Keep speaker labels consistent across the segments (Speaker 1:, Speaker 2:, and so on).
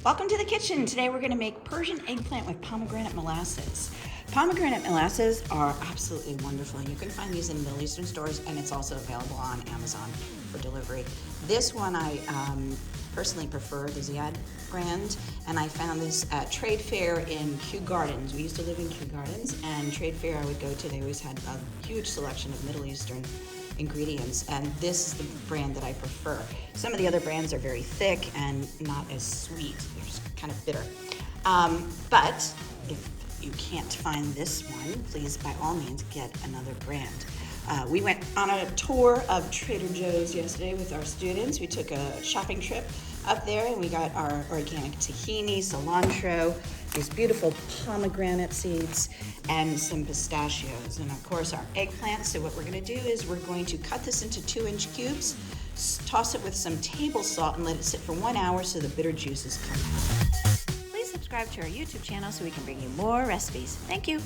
Speaker 1: Welcome to the kitchen. Today we're going to make Persian eggplant with pomegranate molasses. Pomegranate molasses are absolutely wonderful. You can find these in Middle Eastern stores, and it's also available on Amazon for delivery. This one I personally prefer, the Ziyad brand, and I found this at Trade Fair in Kew Gardens. We used to live in Kew Gardens, and Trade Fair I would go to, they always had a huge selection of Middle Eastern ingredients, and this is the brand that I prefer. Some of the other brands are very thick and not as sweet. They're just kind of bitter. But if you can't find this one, please by all means get another brand. We went on a tour of Trader Joe's yesterday with our students. We took a shopping trip up there and we got our organic tahini, cilantro, these beautiful pomegranate seeds, and some pistachios, and of course our eggplant. So what we're going to do is we're going to cut this into 2-inch cubes, toss it with some table salt, and let it sit for 1 hour so the bitter juices come out.
Speaker 2: Please subscribe to our YouTube channel so we can bring you more recipes. Thank you.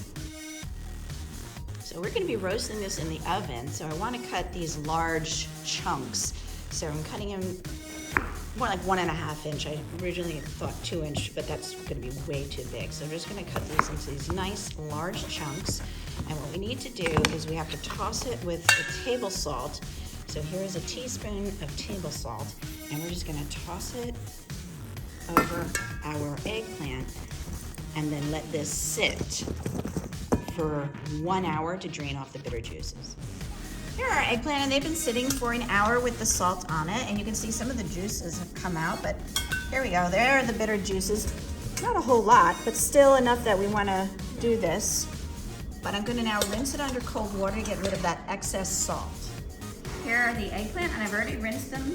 Speaker 1: So we're going to be roasting this in the oven, so I want to cut these large chunks. So I'm cutting them more like 1.5 inch. I originally thought 2 inch, but that's going to be way too big. So I'm just going to cut these into these nice large chunks. And what we need to do is we have to toss it with the table salt. So here is a teaspoon of table salt, and we're just going to toss it over our eggplant and then let this sit for 1 hour to drain off the bitter juices. Here are our eggplant, and they've been sitting for an hour with the salt on it, and you can see some of the juices have come out, but here we go. There are the bitter juices. Not a whole lot, but still enough that we want to do this. But I'm going to now rinse it under cold water to get rid of that excess salt. Here are the eggplant, and I've already rinsed them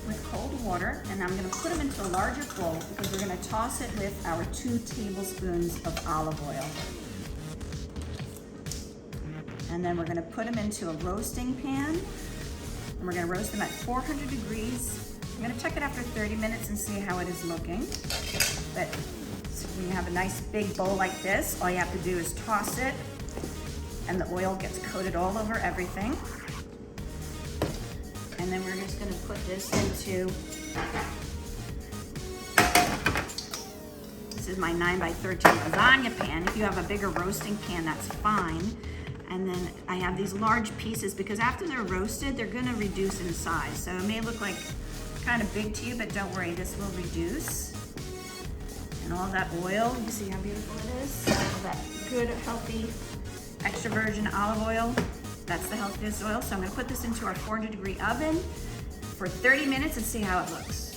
Speaker 1: with cold water, and I'm going to put them into a larger bowl because we're going to toss it with our 2 tablespoons of olive oil. And then we're going to put them into a roasting pan, and we're going to roast them at 400 degrees. I'm going to check it after 30 minutes and see how it is looking. But when you have a nice big bowl like this, all you have to do is toss it, and the oil gets coated all over everything. And then we're just going to put this into, this is my 9x13 lasagna pan. If you have a bigger roasting pan, that's fine. And then I have these large pieces because after they're roasted, they're gonna reduce in size. So it may look like kind of big to you, but don't worry, this will reduce. And all that oil, you see how beautiful it is? All that good, healthy, extra virgin olive oil. That's the healthiest oil. So I'm gonna put this into our 400-degree oven for 30 minutes and see how it looks.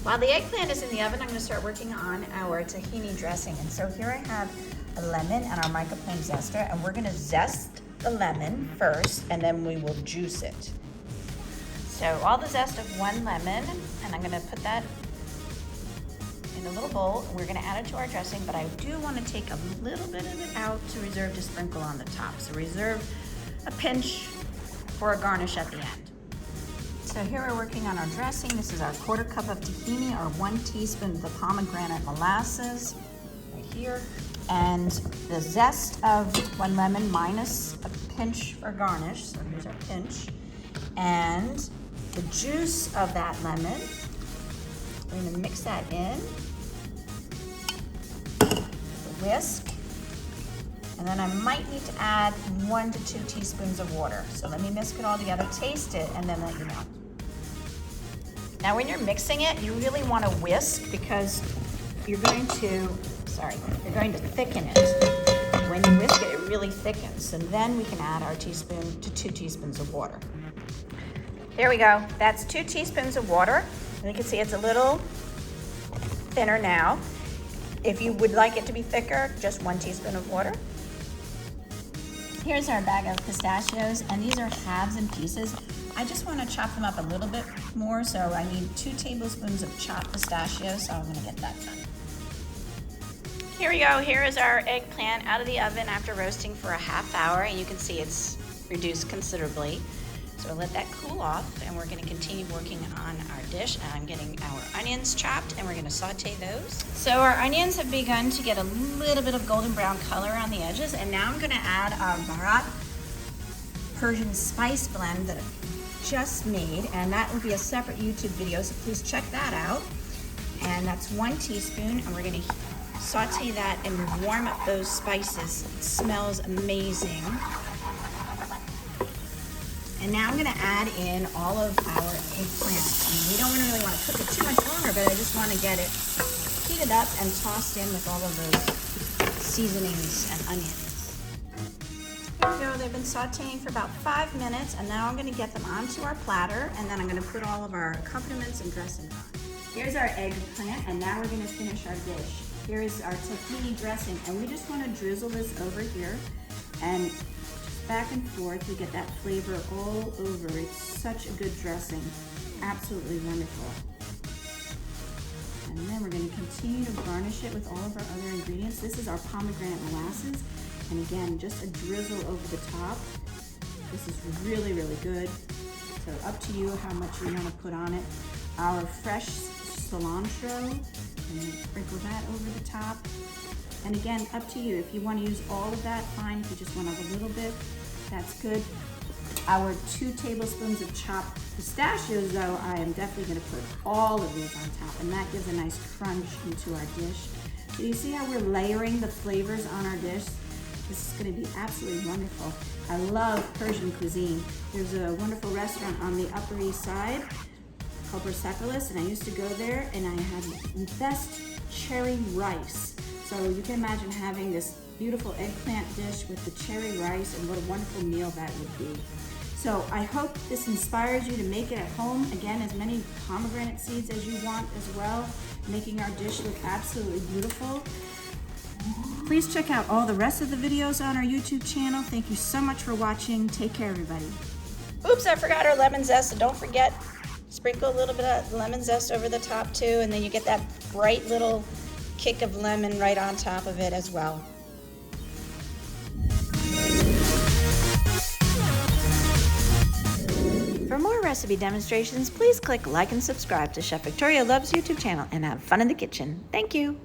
Speaker 1: While the eggplant is in the oven, I'm gonna start working on our tahini dressing. And so here I have a lemon and our microplane zester, and we're gonna zest the lemon first, and then we will juice it. So all the zest of 1 lemon, and I'm gonna put that in a little bowl. We're gonna add it to our dressing, but I do wanna take a little bit of it out to reserve to sprinkle on the top. So reserve a pinch for a garnish at the end. So here we're working on our dressing. This is our 1/4 cup of tahini, or 1 teaspoon of the pomegranate molasses, right here. And the zest of 1 lemon minus a pinch for garnish. So here's our pinch. And the juice of that lemon. We're gonna mix that in. With a whisk. And then I might need to add 1 to 2 teaspoons of water. So let me whisk it all together, taste it, and then let you know. Now when you're mixing it, you really wanna whisk because you're going to thicken it. When you whisk it, it really thickens. And then we can add our 1 to 2 teaspoons of water. There we go. That's 2 teaspoons of water. And you can see it's a little thinner now. If you would like it to be thicker, just 1 teaspoon of water. Here's our bag of pistachios, and these are halves and pieces. I just want to chop them up a little bit more, so I need 2 tablespoons of chopped pistachios, so I'm going to get that done. Here we go. Here is our eggplant out of the oven after roasting for a ½ hour, and you can see it's reduced considerably. So we'll let that cool off, and we're going to continue working on our dish. And I'm getting our onions chopped, and we're going to saute those. So our onions have begun to get a little bit of golden brown color on the edges, and now I'm going to add our Baharat Persian Spice Blend that I just made, and that will be a separate YouTube video, so please check that out. And that's 1 teaspoon, and we're gonna saute that and warm up those spices. It smells amazing. And now I'm gonna add in all of our eggplant. And we don't really wanna cook it too much longer, but I just wanna get it heated up and tossed in with all of those seasonings and onions. Here we go, they've been sauteing for about 5 minutes, and now I'm gonna get them onto our platter, and then I'm gonna put all of our accompaniments and dressings on. Here's our eggplant, and now we're gonna finish our dish. Here is our tahini dressing, and we just wanna drizzle this over here, and just back and forth, we get that flavor all over. It's such a good dressing, absolutely wonderful. And then we're gonna continue to garnish it with all of our other ingredients. This is our pomegranate molasses. And again, just a drizzle over the top. This is really, really good. So up to you how much you want to put on it. Our fresh cilantro, and sprinkle that over the top. And again, up to you. If you want to use all of that, fine. If you just want to have a little bit, that's good. Our 2 tablespoons of chopped pistachios, though, I am definitely going to put all of these on top, and that gives a nice crunch into our dish. So you see how we're layering the flavors on our dish? This is going to be absolutely wonderful. I love Persian cuisine. There's a wonderful restaurant on the Upper East Side called Persepolis, and I used to go there, and I had the best cherry rice. So you can imagine having this beautiful eggplant dish with the cherry rice, and what a wonderful meal that would be. So I hope this inspires you to make it at home. Again, as many pomegranate seeds as you want as well, making our dish look absolutely beautiful. Please check out all the rest of the videos on our YouTube channel. Thank you so much for watching. Take care, everybody. Oops, I forgot our lemon zest, so don't forget, sprinkle a little bit of lemon zest over the top too, and then you get that bright little kick of lemon right on top of it as well.
Speaker 2: For more recipe demonstrations, please click like and subscribe to Chef Victoria Loves YouTube channel and have fun in the kitchen. Thank you.